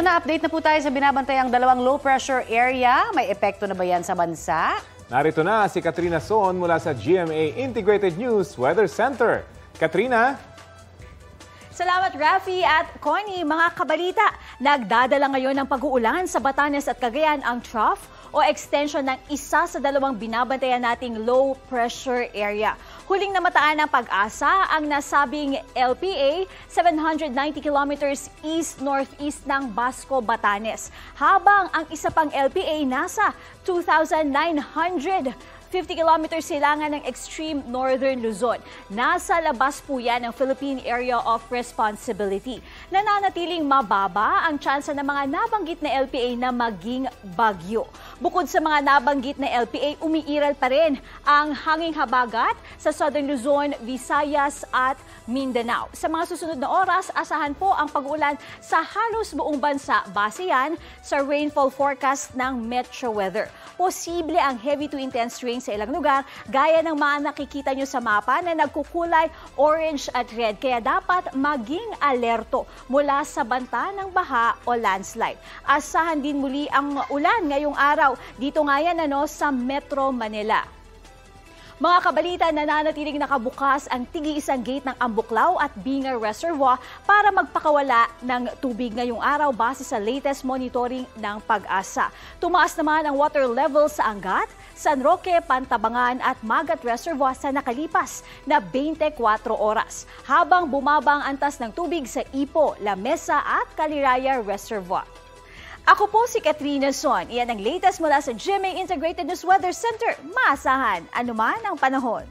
na, update na po tayo sa binabantayang dalawang low pressure area. May epekto na ba yan sa bansa? Narito na si Katrina Son mula sa GMA Integrated News Weather Center. Katrina? Salamat Rafi at Connie. Mga kabalita, nagdadala ngayon ng pag-uulan sa Batanes at Cagayan ang trough o extension ng isa sa dalawang binabantayan nating low pressure area. Huling namataan ng Pag-asa ang nasabing LPA 790 kilometers east-northeast ng Basco, Batanes. Habang ang isa pang LPA nasa 2,950 kilometers silangan ng extreme northern Luzon. Nasa labas po yan ng Philippine Area of Responsibility. Nananatiling mababa ang tsansa ng mga nabanggit na LPA na maging bagyo. Bukod sa mga nabanggit na LPA, umiiral pa rin ang hanging habagat sa Southern Luzon, Visayas at Mindanao. Sa mga susunod na oras, asahan po ang pag-ulan sa halos buong bansa. Base yan sa rainfall forecast ng Metro Weather. Posible ang heavy to intense rain sa ilang lugar, gaya ng mga nakikita nyo sa mapa na nagkukulay orange at red. Kaya dapat maging alerto mula sa banta ng baha o landslide. Asahan din muli ang ulan ngayong araw. Dito nga yan sa Metro Manila. Mga kabalita, nananatiling nakabukas ang tig-iisang gate ng Ambuklaw at Binga Reservoir para magpakawala ng tubig ngayong araw base sa latest monitoring ng Pag-asa. Tumaas naman ang water level sa Angat, San Roque, Pantabangan at Magat Reservoir sa nakalipas na 24 oras. Habang bumaba ang antas ng tubig sa Ipo, La Mesa at Caliraya Reservoir. Ako po si Katrina Son. Iyan ang latest mula sa GMA Integrated News Weather Center. Maasahan anuman ang panahon.